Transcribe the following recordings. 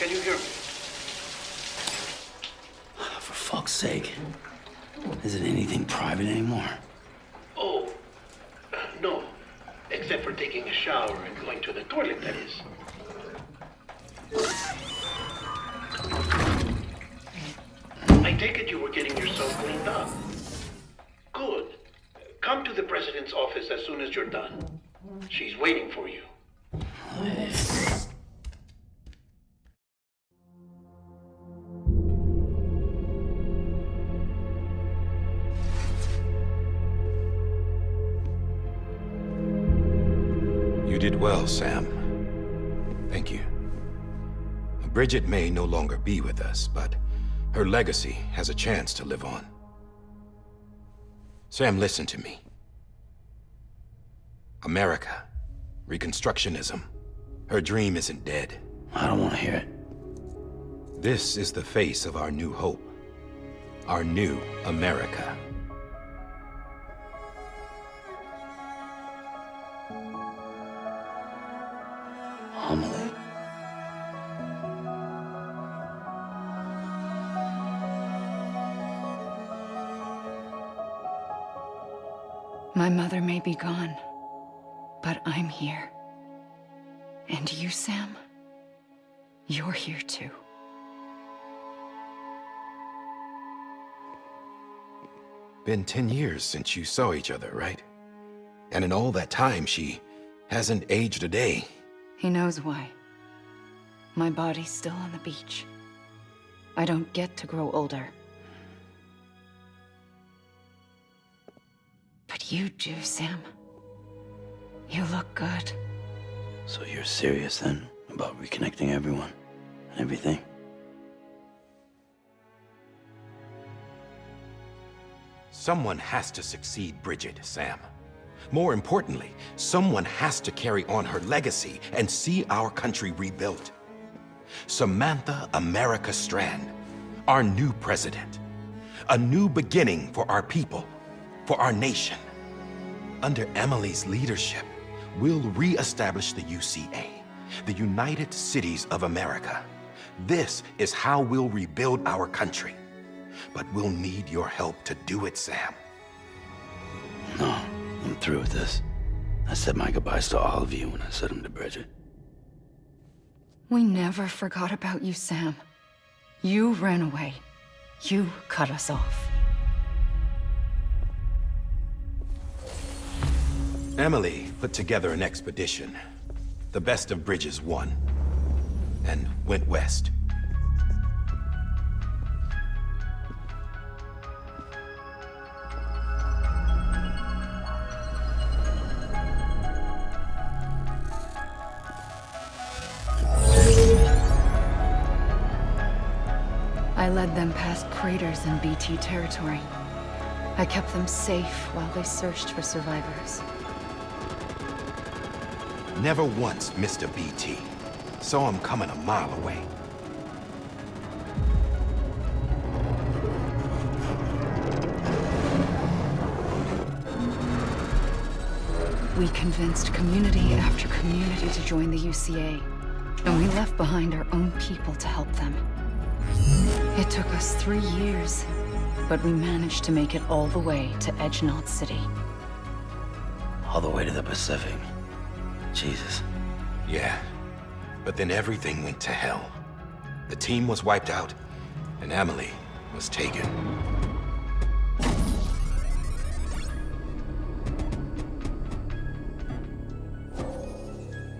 Can you hear me? For fuck's sake. Isn't anything private anymore? Oh, no. Except for taking a shower and going to the toilet, that is. I take it you were getting yourself cleaned up. Good. Come to the president's office as soon as you're done. She's waiting for you. You did well, Sam. Thank you. Bridget may no longer be with us, but her legacy has a chance to live on. Sam, listen to me. America, Reconstructionism, her dream isn't dead. I don't want to hear it. This is the face of our new hope. Our new America. Homily. My mother may be gone, but I'm here. And you, Sam, you're here too. Been 10 years since you saw each other, right? And in all that time, she hasn't aged a day. He knows why. My body's still on the beach. I don't get to grow older. But you do, Sam. You look good. So you're serious then about reconnecting everyone and everything? Someone has to succeed Bridget, Sam. More importantly, someone has to carry on her legacy and see our country rebuilt. Samantha America Strand, our new president. A new beginning for our people, for our nation. Under Emily's leadership, we'll re-establish the UCA, the United Cities of America. This is how we'll rebuild our country. But we'll need your help to do it, Sam. No, I'm through with this. I said my goodbyes to all of you when I said them to Bridget. We never forgot about you, Sam. You ran away. You cut us off. Emily put together an expedition. The best of Bridges won. And went west. I led them past craters in BT territory. I kept them safe while they searched for survivors. Never once missed a BT. Saw him coming a mile away. We convinced community after community to join the UCA, and we left behind our own people to help them. It took us 3 years, but we managed to make it all the way to Edgenot City. All the way to the Pacific. Jesus. Yeah, but then everything went to hell. The team was wiped out, and Emily was taken.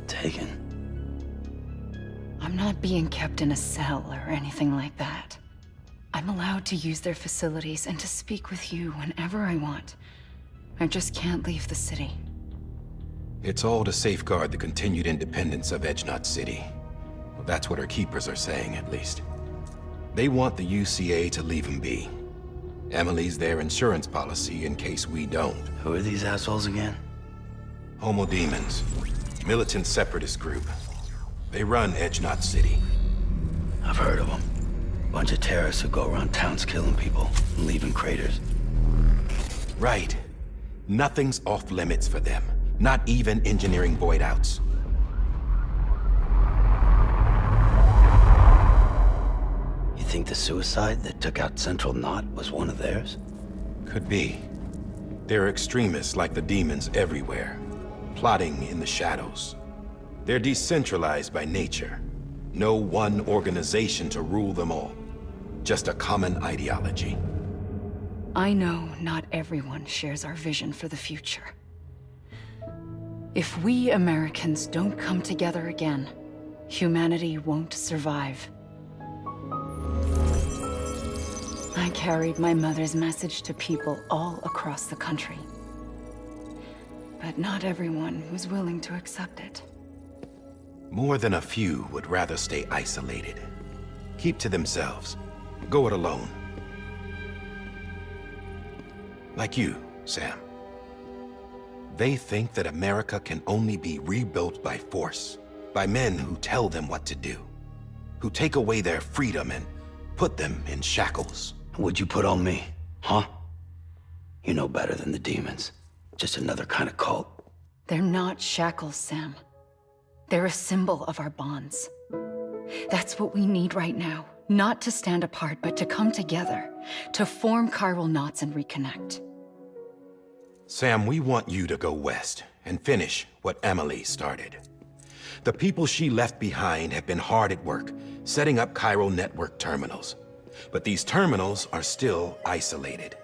Taken? I'm not being kept in a cell or anything like that. I'm allowed to use their facilities and to speak with you whenever I want. I just can't leave the city. It's all to safeguard the continued independence of Edgenot City. Well, that's what our keepers are saying, at least. They want the UCA to leave him be. Emily's their insurance policy in case we don't. Who are these assholes again? Homo Demons. Militant separatist group. They run Edgenot City. I've heard of them. Bunch of terrorists who go around towns killing people and leaving craters. Right. Nothing's off limits for them. Not even engineering void outs. think the suicide that took out Central Knot was one of theirs? Could be. There are extremists like the demons everywhere, plotting in the shadows. They're decentralized by nature. No one organization to rule them all. Just a common ideology. I know not everyone shares our vision for the future. If we Americans don't come together again, humanity won't survive. I carried my mother's message to people all across the country. But not everyone was willing to accept it. More than a few would rather stay isolated. Keep to themselves. Go it alone. Like you, Sam. They think that America can only be rebuilt by force, by men who tell them what to do, who take away their freedom and put them in shackles. What'd you put on me, huh? You know better than the demons. Just another kind of cult. They're not shackles, Sam. They're a symbol of our bonds. That's what we need right now. Not to stand apart, but to come together, to form chiral knots and reconnect. Sam, we want you to go west and finish what Emily started. The people she left behind have been hard at work, setting up chiral network terminals. But these terminals are still isolated.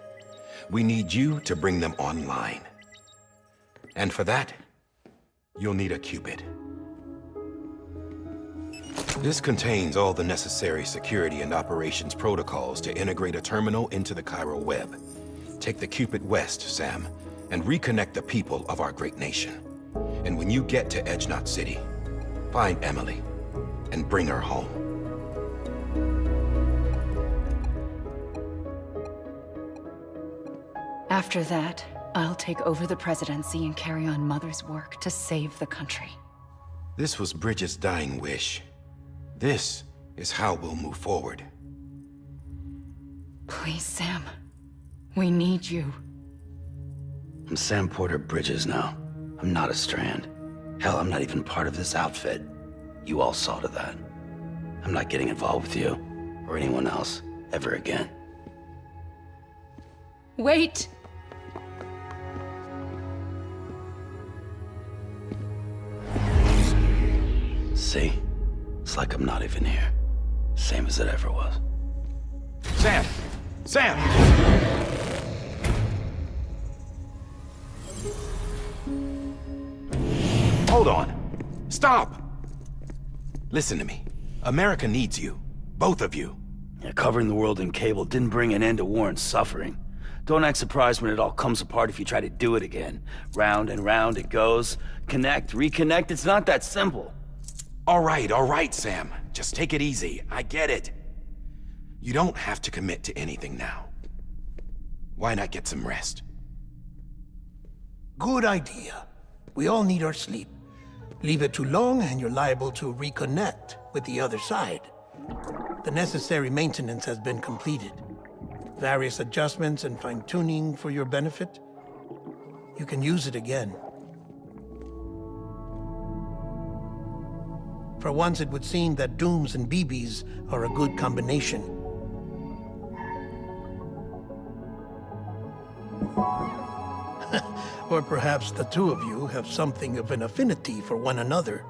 We need you to bring them online. And for that, you'll need a Cupid. This contains all the necessary security and operations protocols to integrate a terminal into the chiral web. Take the Cupid west, Sam, and reconnect the people of our great nation. And when you get to Edge Knot City, find Emily and bring her home. After that, I'll take over the presidency and carry on Mother's work to save the country. This was Bridget's dying wish. This is how we'll move forward. Please, Sam. We need you. I'm Sam Porter Bridges now. I'm not a Strand. Hell, I'm not even part of this outfit. You all saw to that. I'm not getting involved with you, or anyone else, ever again. Wait! See? It's like I'm not even here. Same as it ever was. Sam! Sam! Hold on. Stop! Listen to me. America needs you. Both of you. Yeah, covering the world in cable didn't bring an end to war and suffering. Don't act surprised when it all comes apart if you try to do it again. Round and round it goes. Connect, reconnect, it's not that simple. All right, Sam. Just take it easy. I get it. You don't have to commit to anything now. Why not get some rest? Good idea. We all need our sleep. Leave it too long and you're liable to reconnect with the other side. The necessary maintenance has been completed. Various adjustments and fine-tuning for your benefit. You can use it again. For once, it would seem that Dooms and BBs are a good combination. Or perhaps the two of you have something of an affinity for one another.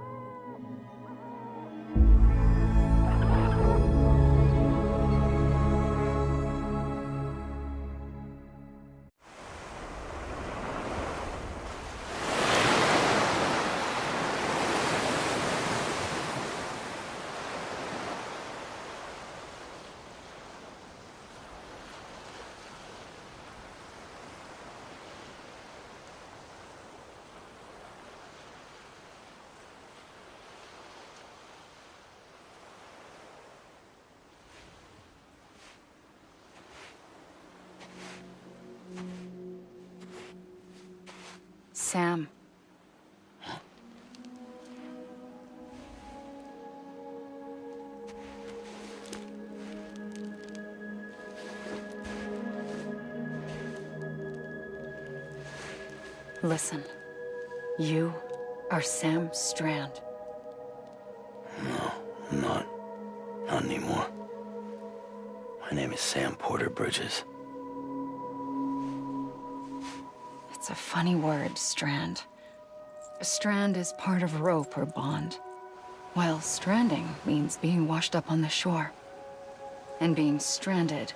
Sam. Listen. You are Sam Strand. No, I'm not. Not anymore. Her name is Sam Porter Bridges. It's a funny word, strand. A strand is part of rope or bond, while stranding means being washed up on the shore. And being stranded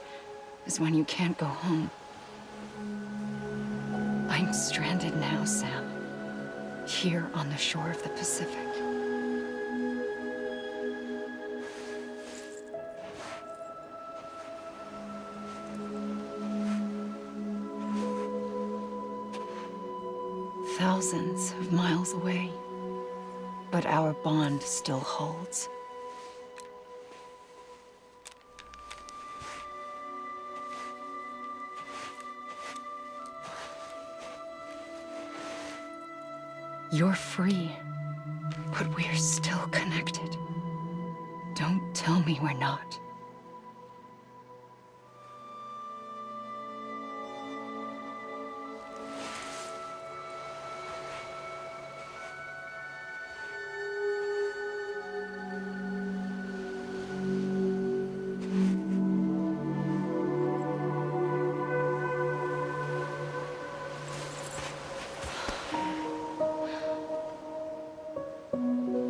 is when you can't go home. I'm stranded now, Sam. Here on the shore of the Pacific. Thousands of miles away, but our bond still holds. You're free, but we're still connected. Don't tell me we're not.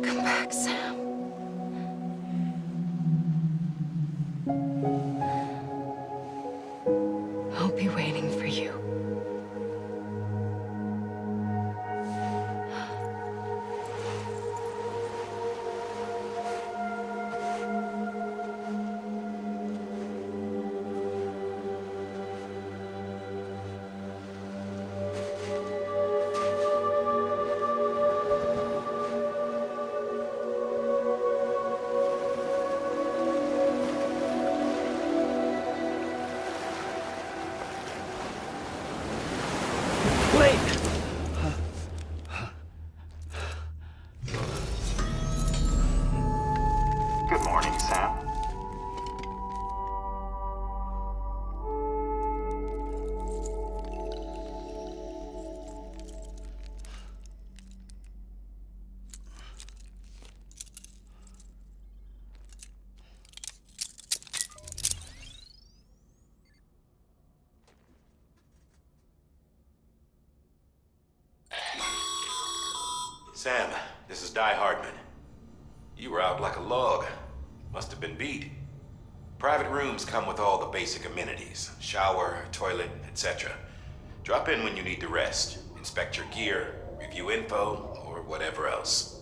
Come back, Sam. I'll be waiting for you. Good morning, Sam. Sam, this is Di Hardman. You were out like a log. Must have been beat. Private rooms come with all the basic amenities. Shower, toilet, etc. Drop in when you need to rest. Inspect your gear, review info, or whatever else.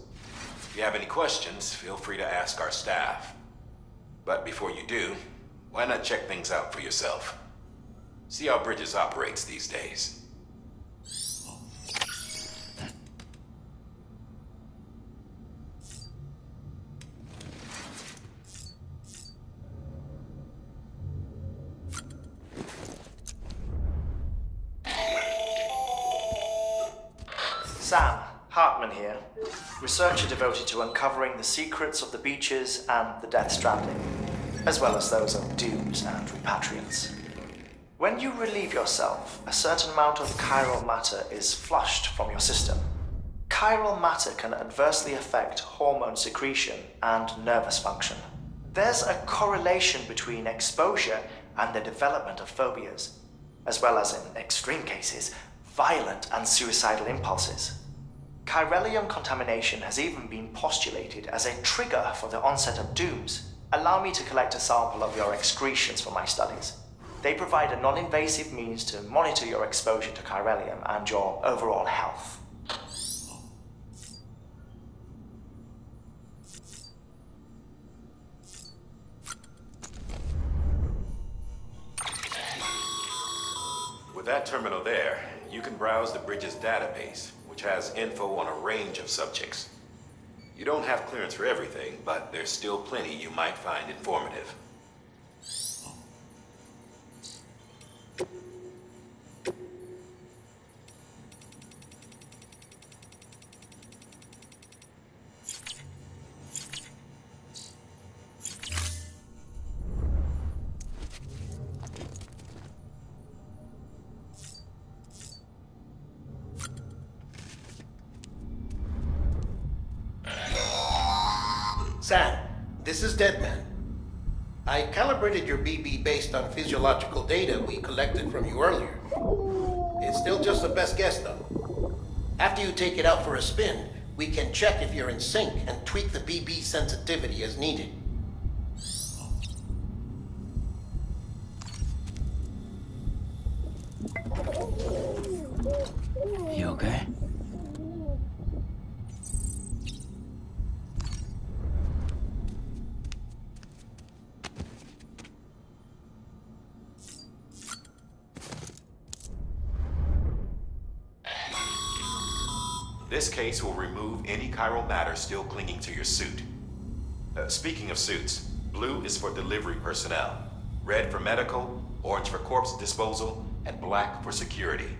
If you have any questions, feel free to ask our staff. But before you do, why not check things out for yourself? See how Bridges operates these days. Sam, Hartman here, researcher devoted to uncovering the secrets of the beaches and the Death Stranding, as well as those of dooms and repatriants. When you relieve yourself, a certain amount of chiral matter is flushed from your system. Chiral matter can adversely affect hormone secretion and nervous function. There's a correlation between exposure and the development of phobias, as well as, in extreme cases, violent and suicidal impulses. Chiralium contamination has even been postulated as a trigger for the onset of dooms. Allow me to collect a sample of your excretions for my studies. They provide a non-invasive means to monitor your exposure to chiralium and your overall health. With that terminal there, you can browse the Bridges database, which has info on a range of subjects. You don't have clearance for everything, but there's still plenty you might find informative. Sam, this is Deadman. I calibrated your BB based on physiological data we collected from you earlier. It's still just a best guess, though. After you take it out for a spin, we can check if you're in sync and tweak the BB sensitivity as needed. You okay? This case will remove any chiral matter still clinging to your suit. Speaking of suits, blue is for delivery personnel, red for medical, orange for corpse disposal, and black for security.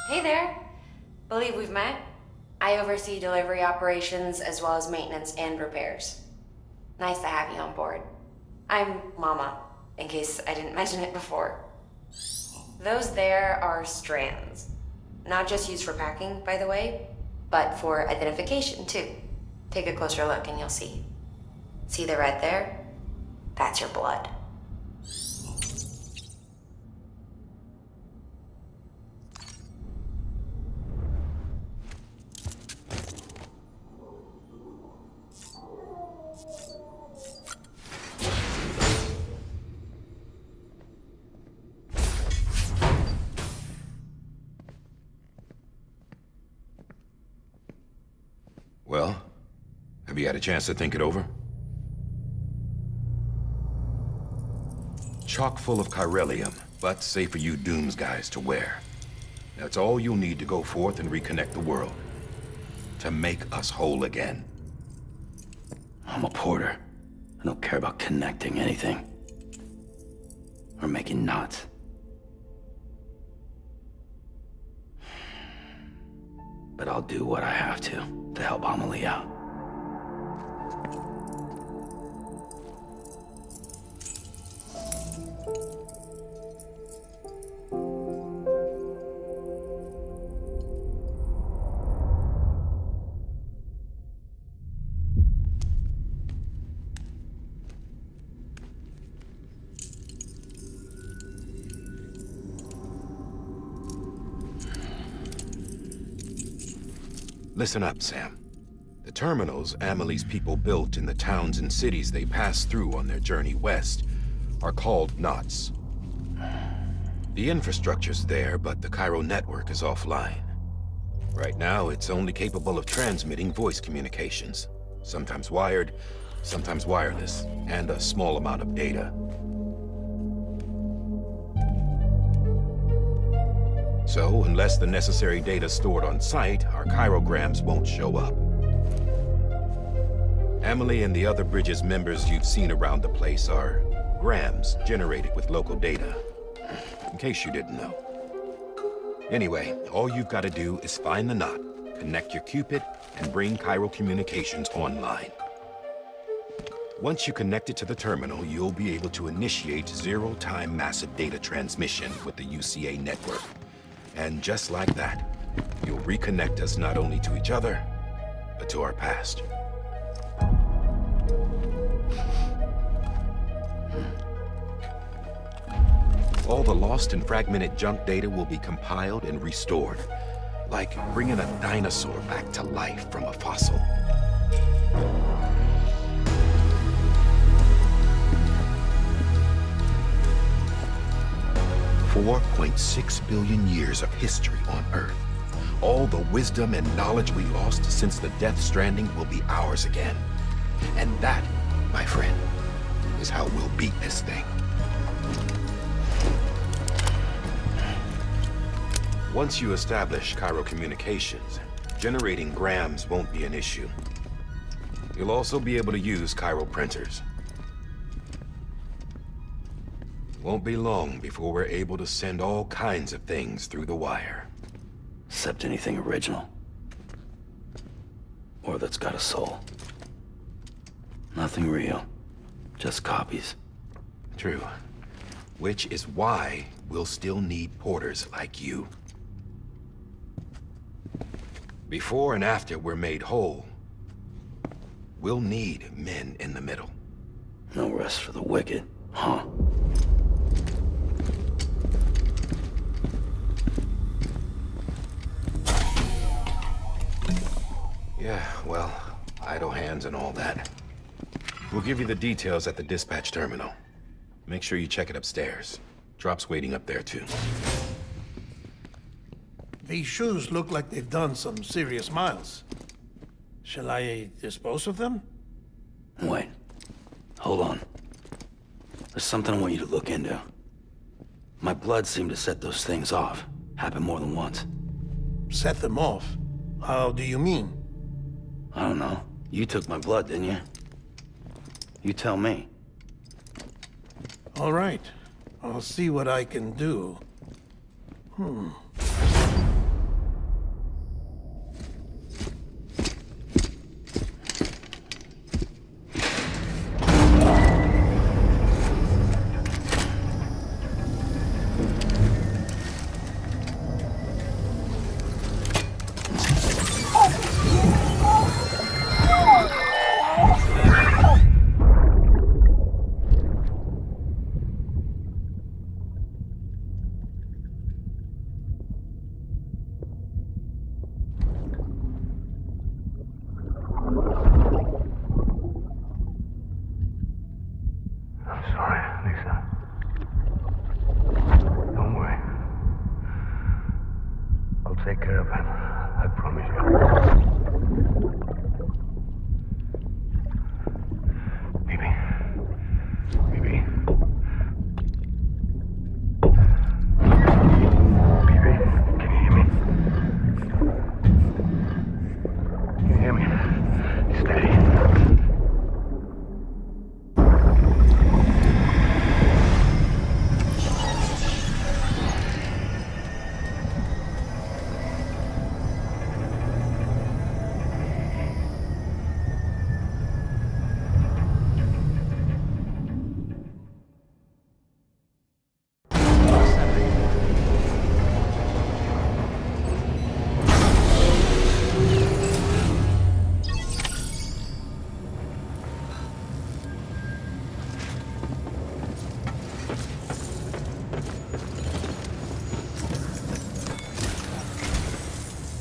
Hey there. Believe we've met. I oversee delivery operations as well as maintenance and repairs. Nice to have you on board. I'm Mama, in case I didn't mention it before. Those there are strands. Not just used for packing, by the way, but for identification too. Take a closer look and you'll see. See the red there? That's your blood. Well, have you had a chance to think it over? Chock full of chiralium, but safe for you Dooms guys to wear. That's all you'll need to go forth and reconnect the world. To make us whole again. I'm a porter. I don't care about connecting anything. Or making knots. But I'll do what I have to help Amelie out. Listen up, Sam. The terminals Amelie's people built in the towns and cities they passed through on their journey west are called knots. The infrastructure's there, but the Cairo network is offline. Right now, it's only capable of transmitting voice communications, sometimes wired, sometimes wireless, and a small amount of data. So, unless the necessary data's stored on site, our chirograms won't show up. Amelie and the other Bridges members you've seen around the place are grams generated with local data, in case you didn't know. Anyway, all you've got to do is find the knot, connect your Cupid, and bring Cairo communications online. Once you connect it to the terminal, you'll be able to initiate zero-time massive data transmission with the UCA network. And just like that, you'll reconnect us not only to each other, but to our past. All the lost and fragmented junk data will be compiled and restored. Like bringing a dinosaur back to life from a fossil. $4.6 billion years of history on Earth. All the wisdom and knowledge we lost since the Death Stranding will be ours again. And that, my friend, is how we'll beat this thing. Once you establish Cairo communications, generating grams won't be an issue. You'll also be able to use Cairo printers. Won't be long before we're able to send all kinds of things through the wire. Except anything original. Or that's got a soul. Nothing real. Just copies. True. Which is why we'll still need porters like you. Before and after we're made whole, we'll need men in the middle. No rest for the wicked, huh? Yeah, well, idle hands and all that. We'll give you the details at the dispatch terminal. Make sure you check it upstairs. Drop's waiting up there, too. These shoes look like they've done some serious miles. Shall I dispose of them? Wait. Hold on. There's something I want you to look into. My blood seemed to set those things off. Happened more than once. Set them off? How do you mean? I don't know. You took my blood, didn't you? You tell me. All right. I'll see what I can do. Take care of it. I promise you. Baby. Baby. Baby, can you hear me? Can you hear me? Steady.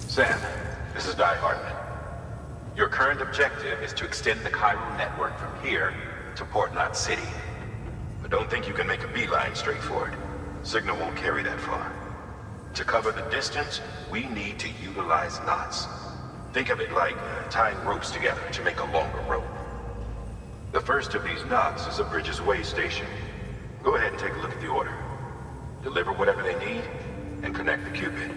Sam, this is Di Hartman. Your current objective is to extend the Cairo network from here to Port Knot City. But don't think you can make a beeline straight for it. Signal won't carry that far. To cover the distance, we need to utilize knots. Think of it like tying ropes together to make a longer rope. The first of these knots is a Bridges Way station. Go ahead and take a look at the order. Deliver whatever they need, and connect the Cupid.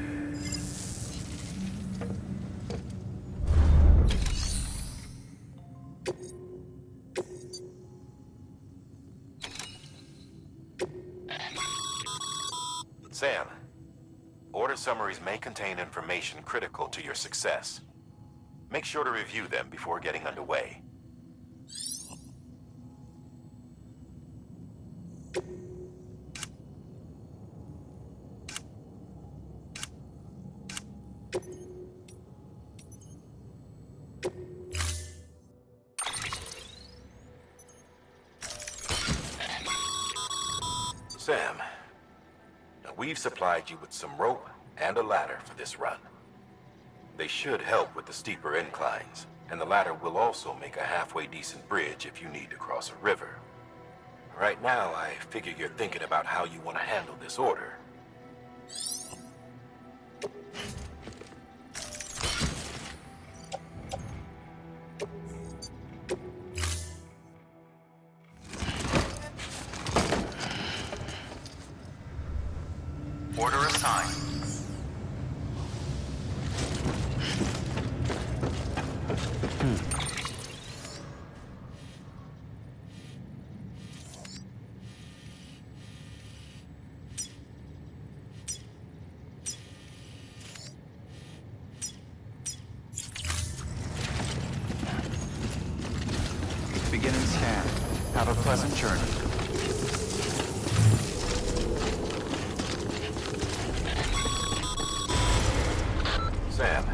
Sam, order summaries may contain information critical to your success. Make sure to review them before getting underway. Sam, we've supplied you with some rope and a ladder for this run. They should help with the steeper inclines, and the ladder will also make a halfway decent bridge if you need to cross a river. Right now, I figure you're thinking about how you want to handle this order. Order assigned. Begin and scan. Have a pleasant journey. Sam,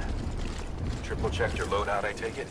triple-checked your loadout, I take it?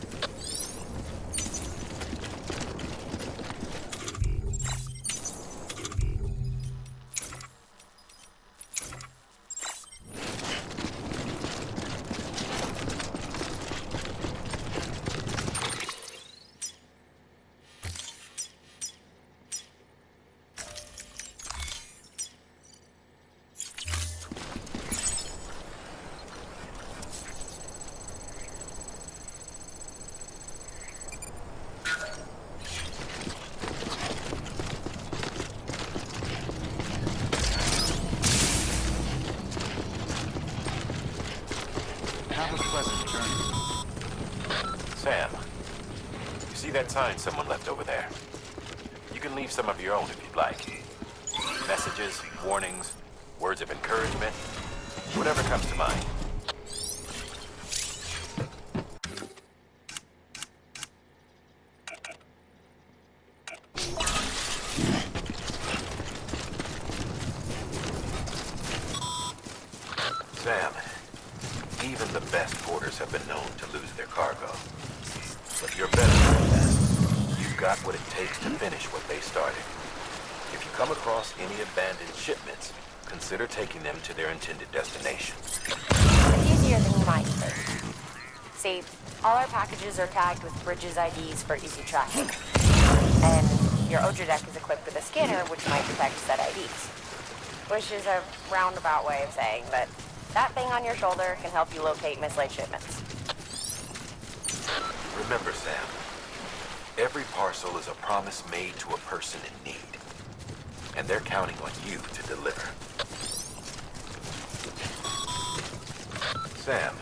Have a pleasant journey. Sam, you see that sign someone left over there? You can leave some of your own if you'd like. Messages, warnings, words of encouragement, whatever comes to mind. Sam, even the best porters have been known to lose their cargo. But you're better than that. You've got what it takes to finish what they started. If you come across any abandoned shipments, consider taking them to their intended destination. It's easier than you might think. See, all our packages are tagged with Bridges IDs for easy tracking. And your Odra deck is equipped with a scanner which might detect said IDs. Which is a roundabout way of saying that that thing on your shoulder can help you locate mislaid shipments. Remember, Sam, every parcel is a promise made to a person in need. And they're counting on you to deliver. Sam,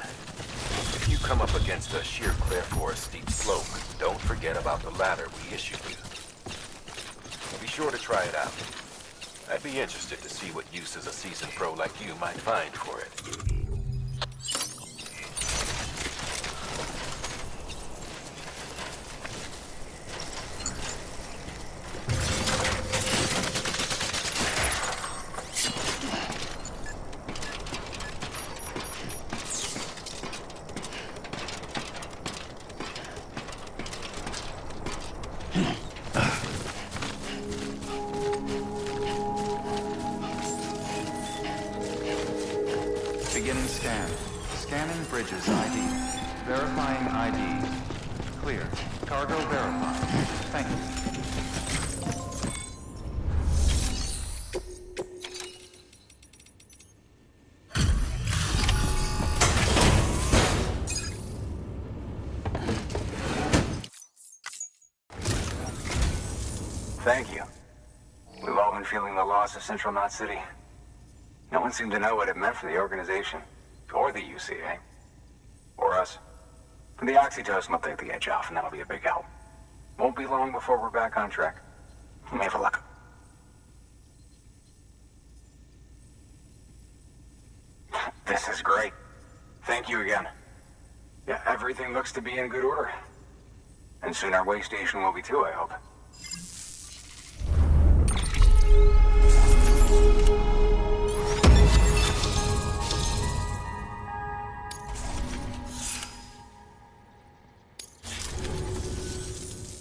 if you come up against a sheer cliff or a steep slope, don't forget about the ladder we issued you. Be sure to try it out. I'd be interested to see what uses a seasoned pro like you might find for it. Beginning scan. Scanning Bridges ID. Verifying ID. Clear. Cargo verified. Thank you. Thank you. We've all been feeling the loss of Central Knot City. No one seemed to know what it meant for the organization, or the UCA, or us. The oxytocin will take the edge off, and that'll be a big help. Won't be long before we're back on track. We may have a luck. This is great. Thank you again. Yeah, everything looks to be in good order. And soon our way station will be too, I hope.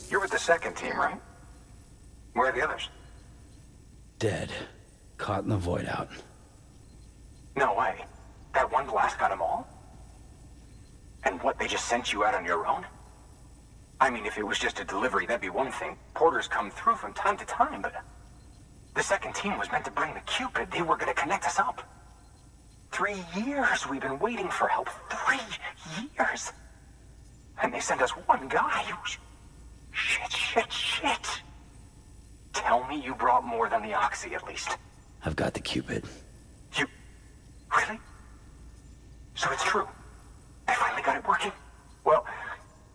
You're with the second team, right? Where are the others? Dead. Caught in the void out. No way. That one blast got them all? And what, they just sent you out on your own? I mean, if it was just a delivery, that'd be one thing. Porters come through from time to time, but... The second team was meant to bring the Cupid. They were gonna connect us up. 3 years we've been waiting for help. 3 years! And they sent us one guy who... Shit. Tell me you brought more than the Oxy, at least. I've got the Cupid. You... Really? So it's true. I finally got it working. Well,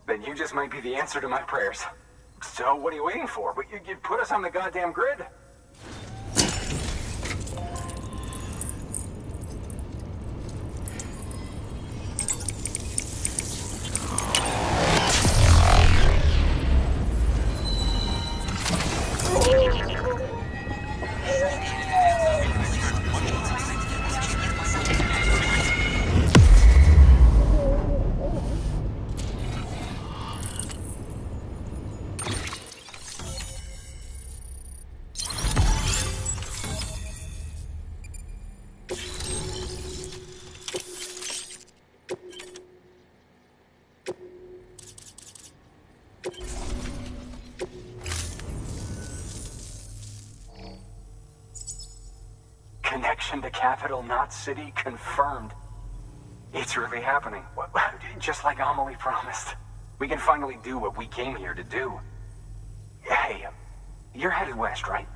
then you just might be the answer to my prayers. So what are you waiting for? You put us on the goddamn grid. Connection to capital, not city, confirmed. It's really happening. Just like Amelie promised. We can finally do what we came here to do. Hey, you're headed west, right?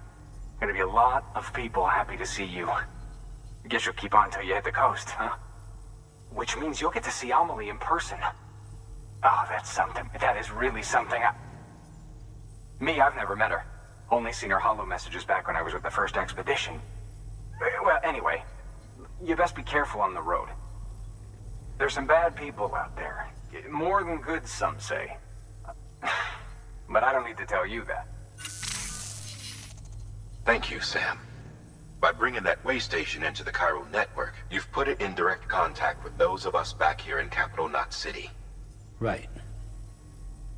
Gonna be a lot of people happy to see you. I guess you'll keep on till you hit the coast, huh? Which means you'll get to see Amelie in person. Oh, that's something. That is really something. Me, I've never met her. Only seen her holo messages back when I was with the first expedition. Well, anyway, you best be careful on the road. There's some bad people out there. More than good, some say. But I don't need to tell you that. Thank you, Sam. By bringing that way station into the Cairo network, you've put it in direct contact with those of us back here in Capital Knot City. Right.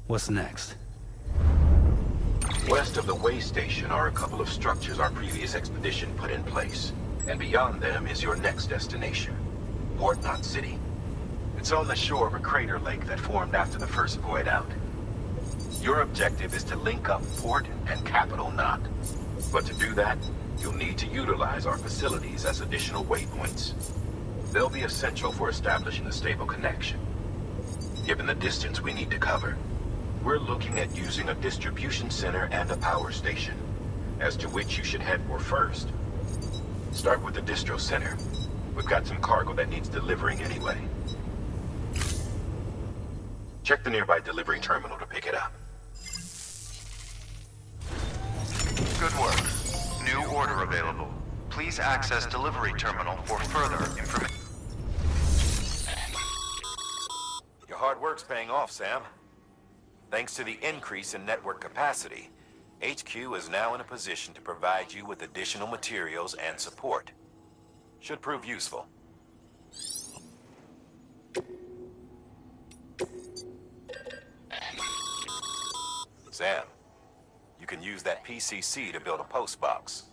What's next? West of the way station are a couple of structures our previous expedition put in place. And beyond them is your next destination, Port Knot City. It's on the shore of a crater lake that formed after the first void out. Your objective is to link up Port and Capital Knot. But to do that, you'll need to utilize our facilities as additional waypoints. They'll be essential for establishing a stable connection. Given the distance we need to cover, we're looking at using a distribution center and a power station, as to which you should head for first. Start with the distro center. We've got some cargo that needs delivering anyway. Check the nearby delivery terminal to pick it up. Good work. New order available. Please access delivery terminal for further information. Your hard work's paying off, Sam. Thanks to the increase in network capacity, HQ is now in a position to provide you with additional materials and support. Should prove useful. Sam, you can use that PCC to build a post box.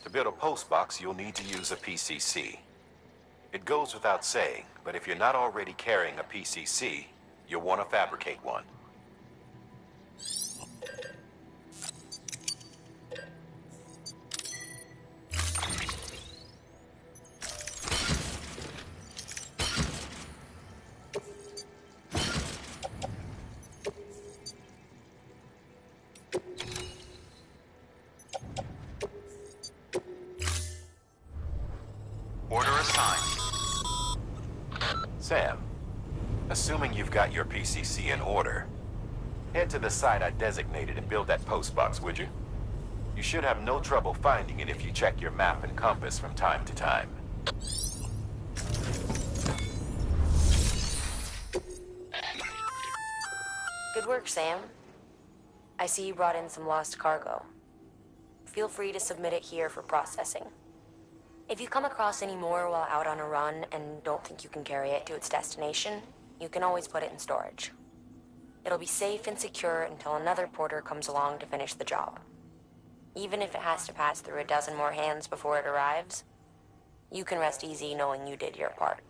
To build a post box, you'll need to use a PCC. It goes without saying, but if you're not already carrying a PCC, you'll want to fabricate one. Order assigned. Sam, assuming you've got your PCC in order, head to the site I designated and build that post box, would you? You should have no trouble finding it if you check your map and compass from time to time. Good work, Sam. I see you brought in some lost cargo. feel free to submit it here for processing. If you come across any more while out on a run and don't think you can carry it to its destination, you can always put it in storage. It'll be safe and secure until another porter comes along to finish the job. Even if it has to pass through a dozen more hands before it arrives, you can rest easy knowing you did your part.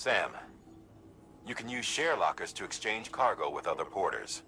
Sam, you can use share lockers to exchange cargo with other porters.